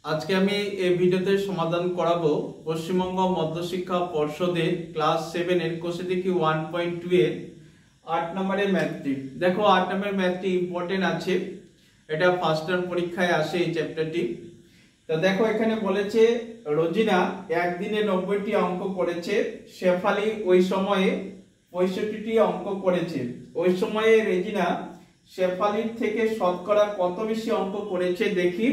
আজকে আমি এই ভিডিওতে সমাধান করাবো পশ্চিমবঙ্গ মধ্যশিক্ষা পর্ষদের ক্লাস 7 এর কোষাধ্যক্ষ 1.2 এর 8 নম্বরের ম্যাথটি। দেখো 8 নম্বরের ম্যাথটি ইম্পর্টেন্ট আছে, এটা ফার্স্ট টার্ম পরীক্ষায় আসে এই চ্যাপ্টারটি। তো দেখো এখানে বলেছে রোজিনা একদিনে 90টি অঙ্ক করেছে, শেফালি ওই সময়ে 65টি অঙ্ক করেছে। ওই সময়ে রেজিনা শেফালির থেকে শতকরা কত বেশি অঙ্ক করেছে দেখি,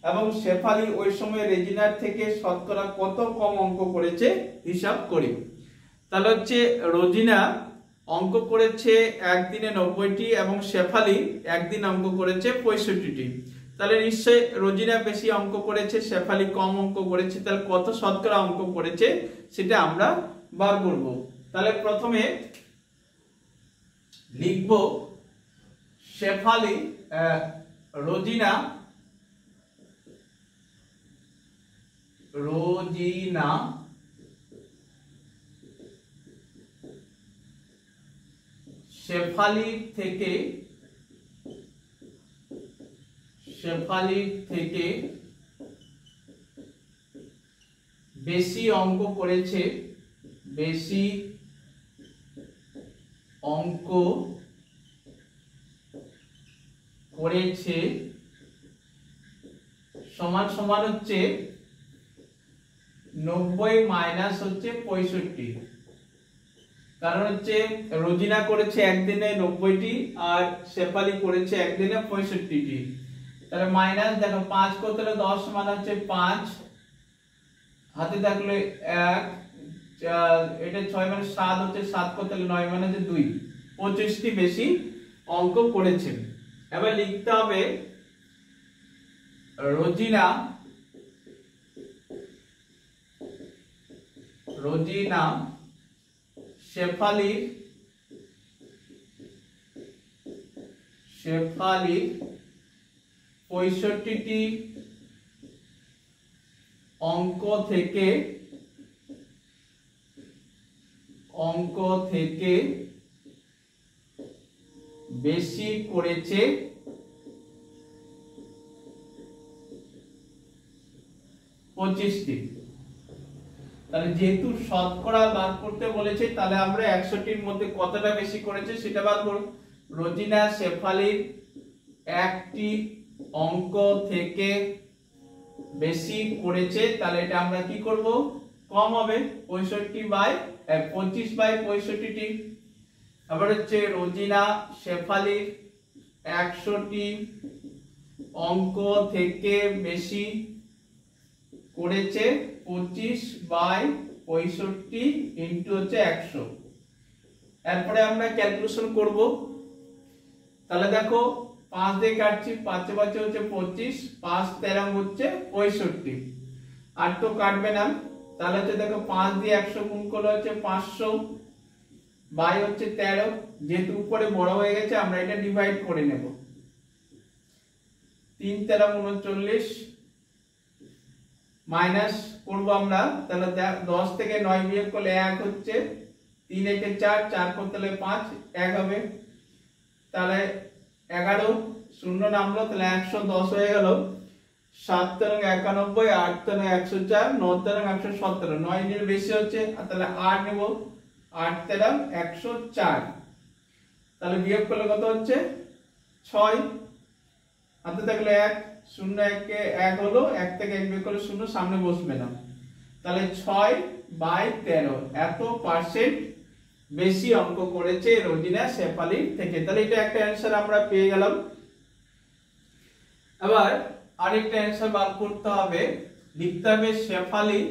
এবং শেফালি ওই সময় রেজিনার থেকে শতকরা কত কম অঙ্ক করেছে হিসাব করি। তাহলে হচ্ছে রোজিনা অঙ্ক করেছে একদিনে 90টি এবং শেফালি একদিন অঙ্ক করেছে 65টি। তাহলে নিশ্চয়ই রোজিনা বেশি অঙ্ক করেছে, শেফালি কম অঙ্ক করেছে। তাহলে কত শতকরা অঙ্ক করেছে সেটা আমরা বার করব। তাহলে প্রথমে লিখব শেফালি রোজিনা শেফালির থেকে বেশি অঙ্ক করেছে, সমান সমান হচ্ছে 90 মাইনাস হচ্ছে 65। কারণ হচ্ছে রোজিনা করেছে একদিনে 90টি আর শেফালি করেছে একদিনে 65টি। তাহলে মাইনাস দেখো 5 করতে হলে 10 মানে হচ্ছে 5, হাতে থাকলে 1, এটা 6 মানে 7 হচ্ছে 7 করতে হলে 9 মানে হচ্ছে 2, 25টি বেশি অঙ্ক করেছে। এবার লিখতে হবে রোজিনা শেফালির 65টি অঙ্ক থেকে বেশি করেছে 25টি। তাহলে যেহেতু শতকরা বার করতে বলেছে, তাহলে আমরা 100টির মধ্যে কতটা বেশি করেছে সেটা বার করব। রোজিনা শেফালির একটি অঙ্ক থেকে বেশি করেছে, তাহলে এটা আমরা কি করব, কম হবে 25/65টি। আবার হচ্ছে রোজিনা শেফালির 100টি অঙ্ক থেকে বেশি করেছে 25/65 ইনটু হচ্ছে 100। এরপরে আমরা ক্যালকুলেশন করব। তাহলে দেখো 5 দিয়ে কাটছি, 5 5 হচ্ছে 25, 5 13 হচ্ছে 65, আর তো কাটবে না। তাহলে হচ্ছে দেখো 5 দিয়ে 100 গুণ করলে হচ্ছে 500 বাই হচ্ছে 13। যেহেতু উপরে বড় হয়ে গেছে আমরা এটা ডিভাইড করে নেব। 3 13 39 মাইনাস করব আমরা। তাহলে 10 থেকে 9 বিয়োগ করলে 1 হচ্ছে, 3 একে 4, 4 করতে হলে 5, 1 হবে। তাহলে 11 শূন্য নামলো, তাহলে 110 হয়ে গেল। 7 তেরং 91, 8 তেরং 104, 9 তেরং 117, 9 এর বেশি হচ্ছে, তাহলে 8 নেব, 8 তেরং 104। তাহলে বিয়োগ করলে কত হচ্ছে 6, হাতে থাকলে 1, 0 1 1 হলো, 1 থেকে 1 বিয়োগ করলে 0 সামনে বসবে না। তাহলে 6/13 এত পার্সেন্ট বেশি অঙ্ক করেছে রোজিনা শেফালির থেকে। তাহলে এটা একটা অ্যানসার আমরা পেয়ে গেলাম। এবার আরেকটা অ্যানসার বার করতে হবে। লিখতে হবে শেফালি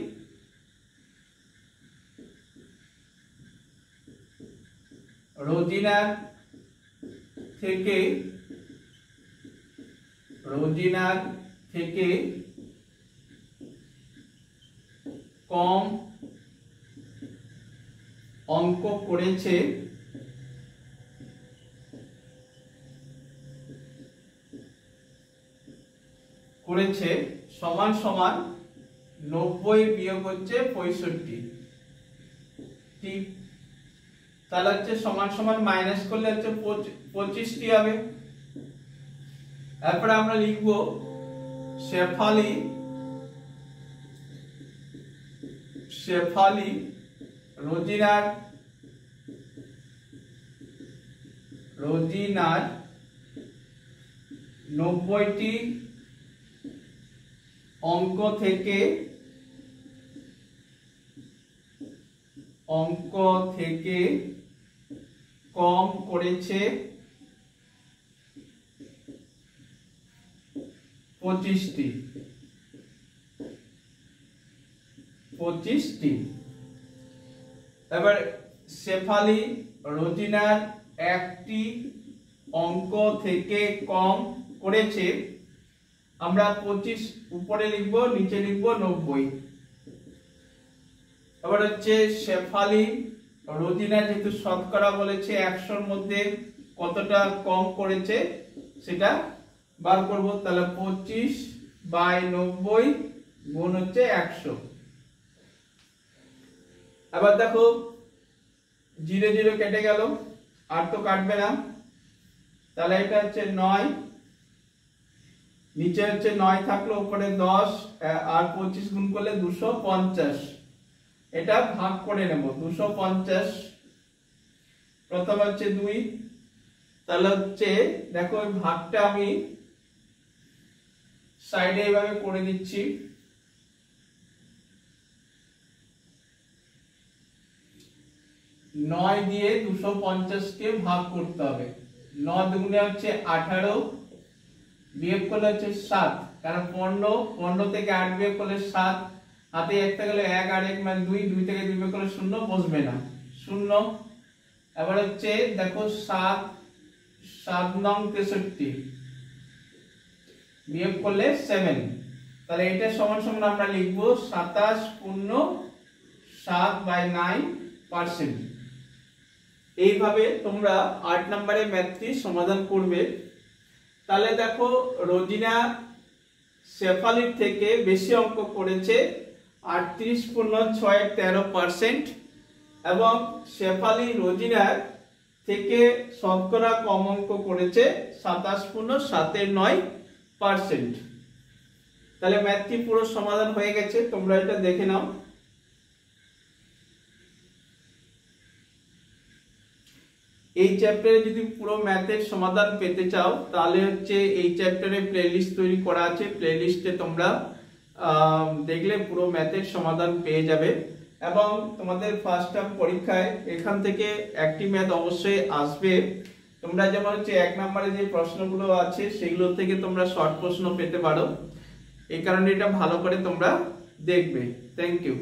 রোজিনার থেকে কম অঙ্ক করেছে সমান সমান 90 বিয়োগ হচ্ছে 65। ঠিক, তাহলে হচ্ছে সমান সমান মাইনাস করলে হচ্ছে 25টি হবে। এরপর আমরা লিখব শেফালি শেফালি রোজিনার 90টি অঙ্ক থেকে কম করেছে 25টি। এবার শেফালি রোজিনার একটি অঙ্ক থেকে কম করেছে, আমরা 25 উপরে লিখবো, নিচে লিখবো 90। এবার হচ্ছে শেফালি রোজিনা যেহেতু শতকরা বলেছে 100-র মধ্যে কতটা কম করেছে সেটা বার করব, তাহলে 25/90 গুণ হচ্ছে 100। এবার দেখো 0 0 কেটে গেল, আর তো কাটবে না, তাহলে এটা হচ্ছে 9, নিচে হচ্ছে 9 থাকলো, উপরে 10 আর 25 গুণ করলে 250। এটা ভাগ করে নেব, 250 প্রথম হচ্ছে 2, তাহলে হচ্ছে দেখো এই ভাগটা আমি সাইডে এইভাবে করে দিচ্ছি। 9 দিয়ে 250 কে ভাগ করতে হবে। 9 দুগুণে হচ্ছে 18, বিয়োগ করলে হচ্ছে 7, কারণ 15 থেকে 8 বিয়োগ করলে 7, হাতে একটা গেলে 1 আর 1 মানে 2, 2 থেকে 2 বিয়োগ করলে 0 বসবে না, 0। এবার হচ্ছে দেখো 7 নং 63 বিয়োগ করলে 7, তাহলে এটা সমান সমান আমরা লিখব 27.7/9%। এইভাবে তোমরা 8 নম্বরের ম্যাথটি সমাধান করবে। তাহলে দেখো রোজিনা শেফালির থেকে বেশি অঙ্ক করেছে 38.6 13%, এবং শেফালি রোজিনার থেকে শতকরা কম অঙ্ক করেছে 27.7 তাহলে ম্যাথটি পুরো সমাধান হয়ে গেছে, তোমরা এটা দেখে নাও। এই চ্যাপ্টারে যদি পুরো ম্যাথের সমাধান পেতে চাও তাহলে হচ্ছে এই চ্যাপ্টারে প্লেলিস্ট তৈরি করা আছে, প্লেলিস্টে তোমরা দেখলে পুরো ম্যাথের সমাধান পেয়ে যাবে। এবং তোমাদের ফার্স্ট টার্ম পরীক্ষায় এখান থেকে একটি ম্যাথ অবশ্যই আসবে। তোমরা যেমন হচ্ছে 1 নম্বরে যে প্রশ্নগুলো আছে সেগুলো থেকে তোমরা শর্ট প্রশ্ন পেতে পারো, এই কারণে এটা ভালো করে তোমরা দেখবে। Thank you.